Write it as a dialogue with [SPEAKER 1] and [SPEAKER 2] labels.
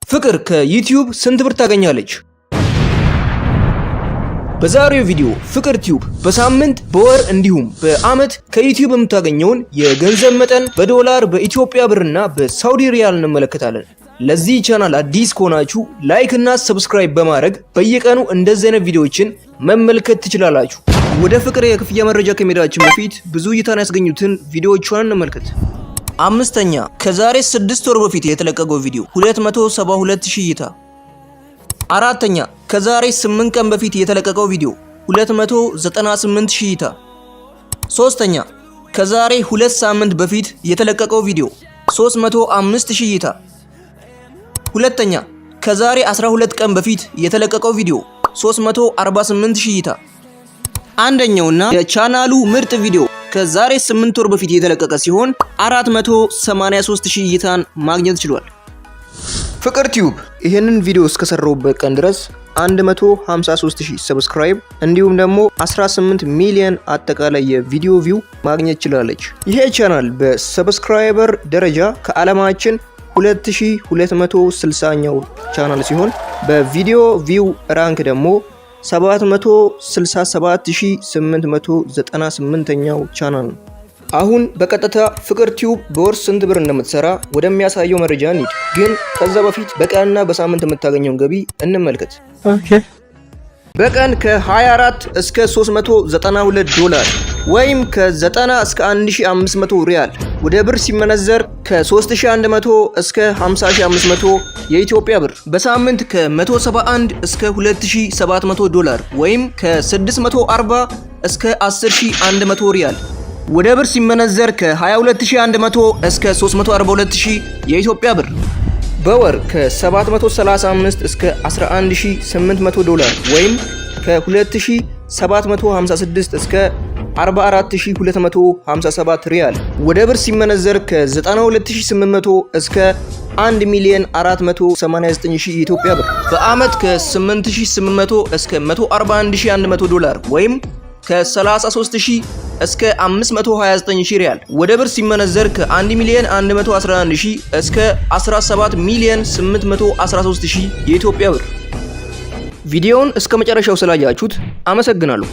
[SPEAKER 1] ፍቅር ከዩቲዩብ ስንት ብር ታገኛለች? በዛሬው ቪዲዮ ፍቅር ቲዩብ በሳምንት በወር እንዲሁም በአመት ከዩቲዩብ የምታገኘውን የገንዘብ መጠን በዶላር በኢትዮጵያ ብርና በሳውዲ ሪያል እንመለከታለን። ለዚህ ቻናል አዲስ ከሆናችሁ ላይክ እና ሰብስክራይብ በማድረግ በየቀኑ እንደዚህ አይነት ቪዲዮዎችን መመልከት ትችላላችሁ። ወደ ፍቅር የክፍያ መረጃ ከመሄዳችን በፊት ብዙ እይታን ያስገኙትን ቪዲዮዎቿን እንመልከት። አምስተኛ ከዛሬ 6 ወር በፊት የተለቀቀው ቪዲዮ 272000 እይታ። አራተኛ ከዛሬ 8 ቀን በፊት የተለቀቀው ቪዲዮ 298000 እይታ። ሶስተኛ ከዛሬ 2 ሳምንት በፊት የተለቀቀው ቪዲዮ 305000 እይታ። ሁለተኛ ከዛሬ 12 ቀን በፊት የተለቀቀው ቪዲዮ 348000 እይታ። አንደኛውና የቻናሉ ምርጥ ቪዲዮ ከዛሬ 8 ወር በፊት የተለቀቀ ሲሆን 483000 እይታን ማግኘት ችሏል። ፍቅር ቲዩብ ይሄንን ቪዲዮ እስከሰራውበት ቀን ድረስ 153000 ሰብስክራይብ እንዲሁም ደግሞ 18 ሚሊዮን አጠቃላይ የቪዲዮ ቪው ማግኘት ችላለች። ይሄ ቻናል በሰብስክራይበር ደረጃ ከዓለማችን 2260ኛው ቻናል ሲሆን በቪዲዮ ቪው ራንክ ደግሞ 767898ኛው ቻናል ነው። አሁን በቀጥታ ፍቅር ቲዩብ በወር ስንት ብር እንደምትሰራ ወደሚያሳየው መረጃ እንሂድ። ግን ከዛ በፊት በቀንና በሳምንት የምታገኘውን ገቢ እንመልከት። በቀን ከ24 እስከ 392 ዶላር ወይም ከ90 እስከ 1500 ሪያል ወደ ብር ሲመነዘር ከ3100 እስከ 50500 የኢትዮጵያ ብር። በሳምንት ከ171 እስከ 2700 ዶላር ወይም ከ640 እስከ 10100 ሪያል ወደ ብር ሲመነዘር ከ22100 እስከ 342000 የኢትዮጵያ ብር። በወር ከ735 እስከ 11800 ዶላር ወይም ከ2756 እስከ 44257 ሪያል ወደ ብር ሲመነዘር ከ92800 እስከ 1,489,000 የኢትዮጵያ ብር። በአመት ከ8800 እስከ 141100 ዶላር ወይም ከ33000 እስከ 529000 ሪያል ወደ ብር ሲመነዘር ከ1,111,000 እስከ 17,813,000 የኢትዮጵያ ብር። ቪዲዮውን እስከ መጨረሻው ስላያችሁት አመሰግናለሁ።